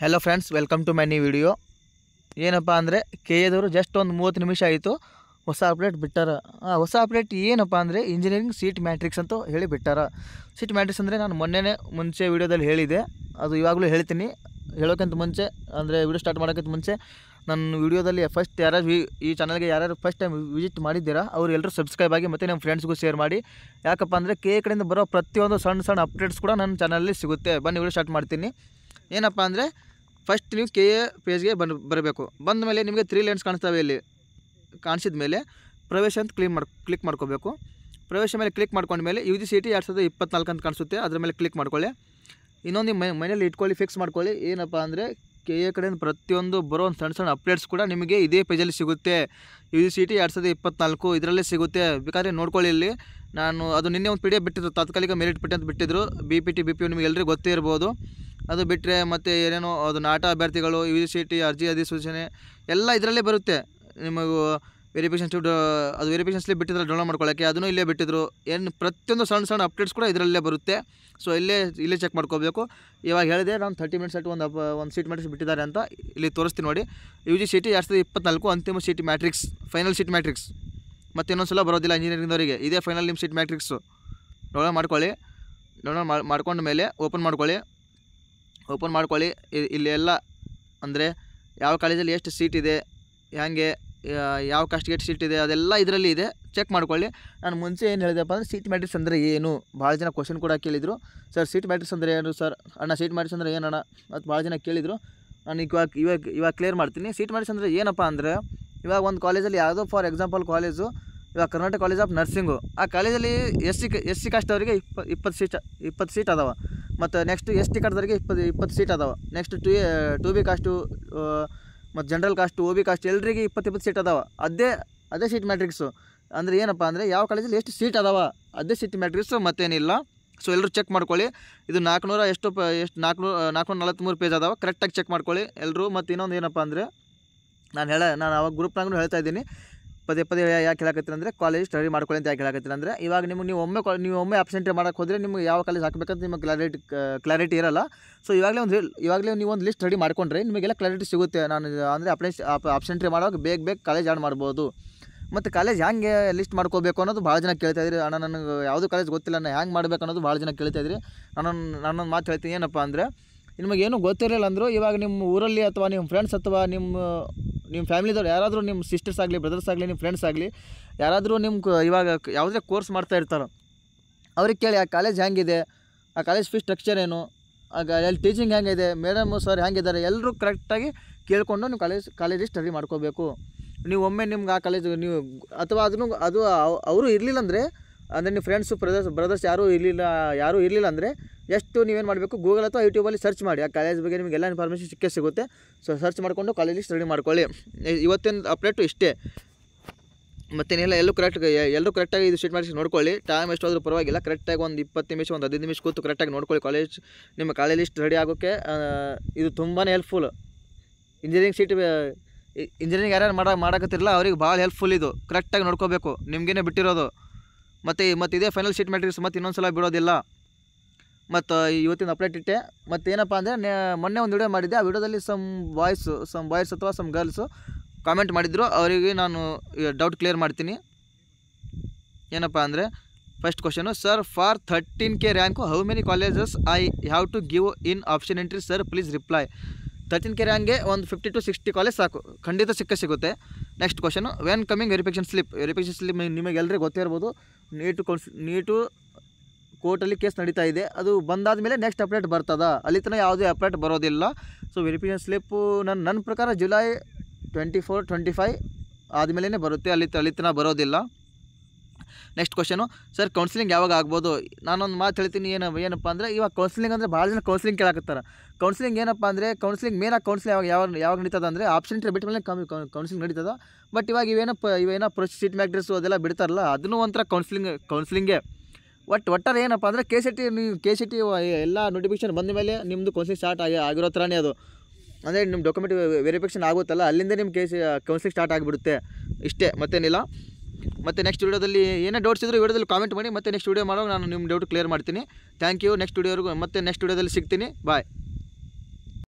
Hello friends, welcome to my new video. ಏನಪ್ಪ ಅಂದರೆ ಕೆಎದವರು just ಒಂದು 30 ನಿಮಿಷ ಆಯಿತು ಹೊಸ ಅಪ್ಡೇಟ್ ಬಿಟ್ಟಾರ. ಹೊಸ ಅಪ್ಡೇಟ್ ಏನಪ್ಪ ಅಂದರೆ ಇಂಜಿನಿಯರಿಂಗ್ ಸೀಟ್ ಮ್ಯಾಟ್ರಿಕ್ಸ್ ಅಂತ ಹೇಳಿ ಬಿಟ್ಟಾರ. ಸೀಟ್ ಮ್ಯಾಟ್ರಿಕ್ಸ್ ಅಂದರೆ ನಾನು ಮುಂಚೆ ವೀಡಿಯೋದಲ್ಲಿ ಹೇಳಿದೆ, ಅದು ಇವಾಗಲೂ ಹೇಳ್ತೀನಿ. ಹೇಳೋಕ್ಕಿಂತ ಮುಂಚೆ ಅಂದರೆ ವಿಡಿಯೋ ಸ್ಟಾರ್ಟ್ ಮಾಡೋಕ್ಕಿಂತ ಮುಂಚೆ ನನ್ನ ವೀಡಿಯೋದಲ್ಲಿ ಫಸ್ಟ್ ಯಾರ್ಯಾರು ಈ ಚಾನಲ್ಗೆ ಯಾರ್ಯಾರು ಫಸ್ಟ್ ಟೈಮ್ ವಿಸಿಟ್ ಮಾಡಿದ್ದೀರಾ ಅವರು ಎಲ್ಲರೂ ಸಬ್ಸ್ಕ್ರೈಬ್ ಆಗಿ ಮತ್ತು ನಮ್ಮ ಫ್ರೆಂಡ್ಸ್ಗೂ ಶೇರ್ ಮಾಡಿ. ಯಾಕಪ್ಪ ಅಂದರೆ ಕಡೆಯಿಂದ ಬರೋ ಪ್ರತಿಯೊಂದು ಸಣ್ಣ ಅಪ್ಡೇಟ್ಸ್ ಕೂಡ ನನ್ನ ಚಾನಲಲ್ಲಿ ಸಿಗುತ್ತೆ. ಬನ್ನಿ ವಿಡಿಯೋ ಸ್ಟಾರ್ಟ್ ಮಾಡ್ತೀನಿ. ಏನಪ್ಪ ಅಂದರೆ ಫಸ್ಟ್ ನೀವು ಕೆ ಎ ಪೇಜ್ಗೆ ಬರಬೇಕು. ಬಂದ ಮೇಲೆ ನಿಮಗೆ 3 ಲೈನ್ಸ್ ಕಾಣಿಸ್ತವೆ. ಇಲ್ಲಿ ಕಾಣಿಸಿದ ಮೇಲೆ ಪ್ರವೇಶ ಅಂತ ಕ್ಲಿಕ್ ಮಾಡ್ಕೋಬೇಕು. ಪ್ರವೇಶ ಮೇಲೆ ಕ್ಲಿಕ್ ಮಾಡ್ಕೊಂಡ್ಮೇಲೆ UGCET 2024 ಅಂತ ಕಾಣಿಸುತ್ತೆ, ಅದ್ರ ಮೇಲೆ ಕ್ಲಿಕ್ ಮಾಡ್ಕೊಳ್ಳಿ. ಇನ್ನೊಂದು ಮನೇಲಿ ಇಟ್ಕೊಳ್ಳಿ, ಫಿಕ್ಸ್ ಮಾಡ್ಕೊಳ್ಳಿ. ಏನಪ್ಪ ಅಂದರೆ ಕೆ ಎ ಕಡೆಯಿಂದ ಪ್ರತಿಯೊಂದು ಬರೋ ಒಂದು ಸಣ್ಣ ಅಪ್ಡೇಟ್ಸ್ ಕೂಡ ನಿಮಗೆ ಇದೇ ಪೇಜಲ್ಲಿ ಸಿಗುತ್ತೆ. UGCET 2024 ಇದರಲ್ಲೇ ಸಿಗುತ್ತೆ. ಬೇಕಾದ್ರೆ ನೋಡ್ಕೊಳ್ಳಿ. ಇಲ್ಲಿ ನಾನು ಅದು ನಿನ್ನೆ ಒಂದು PDF ಬಿಟ್ಟಿದ್ರು, ತಾತ್ಕಾಲಿಕ ಮೆರಿಟ್ ಪಟ್ಟಿ ಅಂತ ಬಿಟ್ಟಿದ್ರು. BPT ನಿಮಗೆ ಎಲ್ಲರಿಗೂ ಗೊತ್ತೇ ಇರ್ಬೋದು. ಅದು ಬಿಟ್ಟರೆ ಮತ್ತು ಏನೇನೋ ಅದು ನಾಟ ಅಭ್ಯರ್ಥಿಗಳು UGCET ಅರ್ಜಿ ಅಧಿಸೂಚನೆ ಎಲ್ಲ ಇದರಲ್ಲೇ ಬರುತ್ತೆ. ನಿಮಗೂ ವೆರಿಫಿಕೇಷನ್ ಸ್ಲಿಪ್ ಬಿಟ್ಟಿದ್ರೆ ಡೌನ್ಲೋಡ್ ಮಾಡ್ಕೊಳ್ಳೋಕ್ಕೆ ಅದನ್ನು ಇಲ್ಲೇ ಬಿಟ್ಟಿದ್ರು. ಪ್ರತಿಯೊಂದು ಸಣ್ಣ ಅಪ್ಡೇಟ್ಸ್ ಕೂಡ ಇದರಲ್ಲೇ ಬರುತ್ತೆ. ಸೊ ಇಲ್ಲೇ ಚೆಕ್ ಮಾಡ್ಕೋಬೇಕು. ಇವಾಗ ಹೇಳಿದೆ ನಾನು 30 ಮಿನಿಟ್ಸ್ ಆಯ್ತು ಒಂದು ಸೀಟ್ ಮ್ಯಾಟ್ರಿಕ್ಸ್ ಬಿಟ್ಟಿದ್ದಾರೆ ಅಂತ. ಇಲ್ಲಿ ತೋರಿಸ್ತೀನಿ ನೋಡಿ. UGCET 2024 ಅಂತಿಮ seat matrix, final seat matrix. ಮತ್ತು ಇನ್ನೊಂದು ಬರೋದಿಲ್ಲ ಇಂಜಿನಿಯರಿಂಗ್ದವರಿಗೆ. ಇದೇ ಫೈನಲ್ ನಿಮ್ಮ ಸೀಟ್ ಮ್ಯಾಟ್ರಿಕ್ಸು. ಡೌನ್ಲೋಡ್ ಮಾಡ್ಕೊಳ್ಳಿ. ಮಾಡ್ಕೊಂಡ ಮೇಲೆ ಓಪನ್ ಮಾಡ್ಕೊಳ್ಳಿ. ಇಲ್ಲಿ ಎಲ್ಲ ಅಂದರೆ ಯಾವ ಕಾಲೇಜಲ್ಲಿ ಎಷ್ಟು ಸೀಟ್ ಇದೆ, ಹೇಗೆ ಯಾವ ಕಾಸ್ಟ್ಗೆ ಎಷ್ಟು ಸೀಟ್ ಇದೆ ಅದೆಲ್ಲ ಇದರಲ್ಲಿ ಇದೆ. ಚೆಕ್ ಮಾಡ್ಕೊಳ್ಳಿ. ನಾನು ಮುಂಚೆ ಏನು ಹೇಳಿದೆಪ್ಪ ಅಂದರೆ ಸೀಟ್ ಮ್ಯಾಟ್ರಿಕ್ಸ್ ಅಂದರೆ ಏನು, ಭಾಳ ಜನ ಕ್ವಶನ್ ಕೂಡ ಕೇಳಿದರು. ಸರ್ ಸೀಟ್ ಮ್ಯಾಟ್ರಿಕ್ಸ್ ಅಂದರೆ ಏನು ಸರ್, ಅಣ್ಣ ಸೀಟ್ ಮ್ಯಾಟ್ರಿಕ್ಸ್ ಅಂದರೆ ಏನಣ್ಣ ಮತ್ತು ಭಾಳ ಜನ ಕೇಳಿದರು. ನಾನು ಇವಾಗ ಕ್ಲಿಯರ್ ಮಾಡ್ತೀನಿ. ಸೀಟ್ ಮ್ಯಾಟ್ರಿಕ್ಸ್ ಅಂದರೆ ಏನಪ್ಪ ಅಂದರೆ, ಇವಾಗ ಒಂದು ಕಾಲೇಜಲ್ಲಿ ಯಾವುದೋ ಫಾರ್ ಎಕ್ಸಾಂಪಲ್ ಕಾಲೇಜು, ಇವಾಗ ಕರ್ನಾಟಕ ಕಾಲೇಜ್ ಆಫ್ ನರ್ಸಿಂಗು, ಆ ಕಾಲೇಜಲ್ಲಿ ಎಸ್ ಸಿ ಕಾಸ್ಟ್ ಅವರಿಗೆ 20 ಸೀಟ್ ಅದಾವೆ. ಮತ್ತು ನೆಕ್ಸ್ಟ್ ST ಕಾರ್ಡ್ದವರಿಗೆ 20 ಸೀಟ್ ಅದಾವೆ. ನೆಕ್ಸ್ಟ್ ಟು ಬಿ ಕಾಸ್ಟು ಮತ್ತು ಜನರಲ್ ಕಾಸ್ಟು OB ಕಾಸ್ಟ್ ಎಲ್ಲರಿಗೆ 20 ಸೀಟ್ ಅದಾವೆ. ಅದೇ ಸೀಟ್ ಮ್ಯಾಟ್ರಿಕ್ಸು. ಅಂದರೆ ಏನಪ್ಪ ಅಂದರೆ ಯಾವ ಕಾಲೇಜಲ್ಲಿ ಎಷ್ಟು ಸೀಟ್ ಅದಾವೆ ಅದೇ ಸೀಟ್ ಮ್ಯಾಟ್ರಿಕ್ಸು, ಮತ್ತೇನಿಲ್ಲ. ಸೊ ಎಲ್ಲರೂ ಚೆಕ್ ಮಾಡ್ಕೊಳ್ಳಿ. ಇದು 443 ಪೇಜ್ ಅದಾವೆ. ಕರೆಕ್ಟಾಗಿ ಚೆಕ್ ಮಾಡ್ಕೊಳ್ಳಿ ಎಲ್ಲರೂ. ಮತ್ತು ಇನ್ನೊಂದು ಏನಪ್ಪ ಅಂದರೆ ನಾನು ಅವಾಗ ಗ್ರೂಪ್ನಾಗೂ ಹೇಳ್ತಾ ಇದ್ದೀನಿ, ಪದೇ ಯಾಕೆ ಹೇಳಕತ್ತೀನಿ ಅಂದರೆ ಕಾಲೇಜ್ ಸ್ಟಡಿ ಮಾಡ್ಕೊಳ್ಳಿ ಅಂತ ಯಾಕೆ ಹೇಳಕತ್ತೀನಿ ಅಂದರೆ, ಇವಾಗ ನೀವು ಒಮ್ಮೆ ಅಬ್ಸೆಂಟ್ ಮಾಡೋಕ್ಕೆ ಹೋದರೆ ನಿಮಗೆ ಯಾವ ಕಾಲೇಜ್ ಹಾಕಬೇಕಂತ ನಿಮಗೆ ಕ್ಲಾರಿಟಿ ಇರಲ್ಲ. ಸೊ ಇವಾಗಲೇ ನೀವು ಒಂದು ಲಿಸ್ಟ್ ರೆಡಿ ಮಾಡ್ಕೊಂಡ್ರೆ ನಿಮಗೆಲ್ಲ ಕ್ಲಾರಿಟಿ ಸಿಗುತ್ತೆ. ನಾನು ಅಂದರೆ ಅಬ್ಸೆಂಟ್ರಿ ಮಾಡುವಾಗ ಬೇಗ ಕಾಲೇಜ್ ಆ್ಯಡ್ ಮಾಡ್ಬೋದು. ಮತ್ತು ಕಾಲೇಜ್ ಹೆಂಗೆ ಲಿಸ್ಟ್ ಮಾಡ್ಕೋಬೇಕು ಅನ್ನೋದು ಭಾಳ ಜನ ಕೇಳ್ತಾಯಿದ್ರಿ. ಅಣ್ಣ ನನಗೆ ಯಾವುದೂ ಕಾಲೇಜ್ ಗೊತ್ತಿಲ್ಲ, ನಾನು ಹೆಂಗೆ ಮಾಡ್ಬೇಕು ಅನ್ನೋದು ಭಾಳ ಜನ ಕೇಳ್ತಾಯಿದ್ರಿ. ನಾನೊಂದು ಮಾತು ಹೇಳ್ತೀನಿ. ಏನಪ್ಪ ಅಂದರೆ ನಿಮಗೇನು ಗೊತ್ತಿರಲಿಲ್ಲ ಅಂದರೂ ಇವಾಗ ನಿಮ್ಮ ಊರಲ್ಲಿ ಅಥವಾ ನಿಮ್ಮ ಫ್ರೆಂಡ್ಸ್ ಅಥವಾ ನಿಮ್ಮ ಫ್ಯಾಮಿಲಿದವ್ರು ಯಾರಾದರೂ ನಿಮ್ಮ ಸಿಸ್ಟರ್ಸ್ ಆಗಲಿ, ಬ್ರದರ್ಸ್ ಆಗಲಿ, ನಿಮ್ಮ ಫ್ರೆಂಡ್ಸ್ ಆಗಲಿ ಯಾರಾದರೂ ಇವಾಗ ಯಾವುದೇ ಕೋರ್ಸ್ ಮಾಡ್ತಾ ಇರ್ತಾರೋ ಅವ್ರಿಗೆ ಕೇಳಿ ಆ ಕಾಲೇಜ್ ಹೆಂಗಿದೆ, ಆ ಕಾಲೇಜ್ ಫೀಸ್ ಸ್ಟ್ರಕ್ಚರ್ ಏನು, ಅಲ್ಲಿ ಟೀಚಿಂಗ್ ಹೆಂಗಿದೆ, ಮೇಡಮ್ ಸರ್ ಹೆಂಗಿದ್ದಾರೆ, ಎಲ್ಲರೂ ಕರೆಕ್ಟಾಗಿ ಕೇಳಿಕೊಂಡು ನೀವು ಕಾಲೇಜಿಗೆ ಸ್ಟಡಿ ಮಾಡ್ಕೋಬೇಕು. ನೀವು ಒಮ್ಮೆ ನಿಮ್ಗೆ ಆ ಕಾಲೇಜ್ ನೀವು ಅಥವಾ ಅದು ಅವರು ಇರಲಿಲ್ಲ ಅಂದರೆ ನಿಮ್ಮ ಫ್ರೆಂಡ್ಸು ಬ್ರದರ್ಸ್ ಯಾರೂ ಇರಲಿಲ್ಲ ಅಂದರೆ ಎಷ್ಟು ನೀವೇನು ಮಾಡಬೇಕು, ಗೂಗಲ್ ಅಥವಾ ಯೂಟ್ಯೂಬಲ್ಲಿ ಸರ್ಚ್ ಮಾಡಿ. ಆ ಕಾಲೇಜ್ ಬಗ್ಗೆ ನಿಮಗೆ ಎಲ್ಲ ಇನ್ಫಾರ್ಮೇಷನ್ ಸಿಗುತ್ತೆ. ಸೊ ಸರ್ಚ್ ಮಾಡಿಕೊಂಡು ಕಾಲೇಜಿಗೆ ಸ್ಟಡಿ ಮಾಡ್ಕೊಳ್ಳಿ. ಇವತ್ತಿನ ಅಪ್ಡೇಟು ಇಷ್ಟೇ, ಮತ್ತೇನಿಲ್ಲ. ಎಲ್ಲರೂ ಕರೆಕ್ಟಾಗಿ ಇದು ಸೀಟ್ ಮ್ಯಾಟ್ರಿಕ್ಸ್ ನೋಡ್ಕೊಳ್ಳಿ. ಟೈಮ್ ಎಷ್ಟಾದರೂ ಪರವಾಗಿಲ್ಲ, ಕರೆಕ್ಟಾಗಿ ಒಂದು 20 ನಿಮಿಷ, ಒಂದು 15 ನಿಮಿಷ ಕೂತು ಕರೆಕ್ಟಾಗಿ ನೋಡ್ಕೊಳ್ಳಿ. ನಿಮ್ಮ ಕಾಲೇಜ್ ಲಿಸ್ಟ್ ರೆಡಿ ಆಗೋಕ್ಕೆ ಇದು ತುಂಬಾ ಹೆಲ್ಪ್ಫುಲ್. ಇಂಜಿನಿಯರಿಂಗ್ ಯಾರ್ಯಾರು ಮಾಡೋಕತ್ತಿರಲ್ಲ ಅವ್ರಿಗೆ ಭಾಳ ಹೆಲ್ಪ್ಫುಲ್ ಇದು. ಕರೆಕ್ಟಾಗಿ ನೋಡ್ಕೋಬೇಕು, ನಿಮಗೇನೆ ಬಿಟ್ಟಿರೋದು. ಮತ್ತು ಇದೇ ಫೈನಲ್ ಸೀಟ್ ಮ್ಯಾಟ್ರಿಕ್ಸ್, ಮತ್ತು ಇನ್ನೊಂದು ಸಲ ಬಿಡೋದಿಲ್ಲ. ಮತ್ತು ಇವತ್ತಿನ ಅಪ್ಡೇಟ್ ಇಟ್ಟೆ. ಮತ್ತು ಏನಪ್ಪ ಅಂದರೆ ಮೊನ್ನೆ ಒಂದು ವಿಡಿಯೋ ಮಾಡಿದ್ದೆ. ಆ ವಿಡಿಯೋದಲ್ಲಿ ಸಮ್ ಬಾಯ್ಸ್ ಅಥವಾ ಸಮ್ ಗರ್ಲ್ಸು ಕಾಮೆಂಟ್ ಮಾಡಿದ್ರು. ಅವರಿಗೆ ನಾನು ಡೌಟ್ ಕ್ಲಿಯರ್ ಮಾಡ್ತೀನಿ. ಏನಪ್ಪ ಅಂದರೆ first question, sir for 13K rank how many colleges I have to give in option entry sir please reply. 13K ರ್ಯಾಂಕ್ಗೆ ಒಂದು 50 to 60 ಕಾಲೇಜ್ ಸಾಕು, ಖಂಡಿತ ಸಿಗುತ್ತೆ. Next question, when coming verification slip ನಿಮಗೆಲ್ಲರಿಗೂ ಗೊತ್ತೇ ಇರ್ಬೋದು. ನೀಟು ಕೋರ್ಟಲ್ಲಿ ಕೇಸ್ ನಡೀತಾ ಇದೆ. ಅದು ಬಂದಾದ ಮೇಲೆ ನೆಕ್ಸ್ಟ್ ಅಪ್ಡೇಟ್ ಬರ್ತದ, ಅಲ್ಲಿ ತನಕ ಯಾವುದೇ ಅಪ್ಡೇಟ್ ಬರೋದಿಲ್ಲ. ಸೊ ವೆರಿಫಿಕೇಷನ್ ಸ್ಲಿಪ್ಪು ನನ್ನ ಪ್ರಕಾರ ಜುಲೈ 24-25 ಆದಮೇಲೆ ಬರುತ್ತೆ, ಅಲ್ಲಿ ತನಕ ಬರೋದಿಲ್ಲ. ನೆಕ್ಸ್ಟ್ ಕ್ವಶನು, ಸರ್ ಕೌನ್ಸಿಲಿಂಗ್ ಯಾವಾಗ ಆಗ್ಬೋದು? ನಾನೊಂದು ಮಾತು ಹೇಳ್ತೀನಿ. ಏನಪ್ಪ ಅಂದರೆ ಇವಾಗ ಕೌನ್ಸಿಲಿಂಗ್ ಅಂದರೆ ಭಾಳ ಜನ ಕೌನ್ಸಿಲಿಂಗ್ ಕೇಳಾಕತ್ತಾರೆ. ಕೌನ್ಸಿಲಿಂಗ್ ಏನಪ್ಪ ಅಂದರೆ ಮೇನಾಗಿ ಕೌನ್ಸಿಲಿಂಗ್ ಯಾವಾಗ ನಡೀತದೆ ಅಂದರೆ ಆಪ್ಷನ್ ಬಿಟ್ಟ ಮೇಲೆ ಕೌನ್ಸಿಲಿಂಗ್ ನಡೀತದೆ. ಬಟ್ ಇವಾಗ ಇವೇನೋ ಸೀಟ್ ಮ್ಯಾಟ್ರಿಕ್ಸು ಅದೆಲ್ಲ ಬಿಡ್ತಾರಲ್ಲ, ಅದನ್ನು ಒಂಥರ ಕೌನ್ಸಿಲಿಂಗೇ. ಒಟ್ಟಾರೆ ಏನಪ್ಪ ಅಂದರೆ KCET ಎಲ್ಲ ನೋಟಿಫಿಕೇಷನ್ ಬಂದ ಮೇಲೆ ನಿಮ್ಮದು ಕೌನ್ಸಿಲಿಂಗ್ ಸ್ಟಾರ್ಟ್ ಆಗಿರೋ ಥರನೇ ಅದು. ಅಂದರೆ ನಿಮ್ಮ ಡಾಕ್ಯುಮೆಂಟ್ ವೆರಿಫಿಕೇಷನ್ ಆಗುತ್ತಲ್ಲ, ಅಲ್ಲಿಂದ ನಿಮ್ಮ ಕೌನ್ಸಿಲಿಂಗ್ ಸ್ಟಾರ್ಟ್ ಆಗಿಬಿಡುತ್ತೆ. ಇಷ್ಟೇ, ಮತ್ತೇನಿಲ್ಲ. ಮತ್ತು ನೆಕ್ಸ್ಟ್ ವೀಡಿಯೋದಲ್ಲಿ ಏನೇ ಡೌಟ್ಸ್ ಇದ್ದರೂ ವೀಡಿಯೋದಲ್ಲಿ ಕಾಮೆಂಟ್ ಮಾಡಿ. ಮತ್ತು ನೆಕ್ಸ್ಟ್ ವೀಡಿಯೋ ಮಾಡೋ ನಾನು ನಿಮ್ಮ ಡೌಟ್ ಕ್ಲಿಯರ್ ಮಾಡ್ತೀನಿ. Thank you. ನೆಕ್ಸ್ಟ್ ವೀಡಿಯೋವರೆಗೂ ಮತ್ತೆ ನೆಕ್ಸ್ಟ್ ವೀಡಿಯೋದಲ್ಲಿ ಸಿಗ್ತೀನಿ. ಬಾಯ್.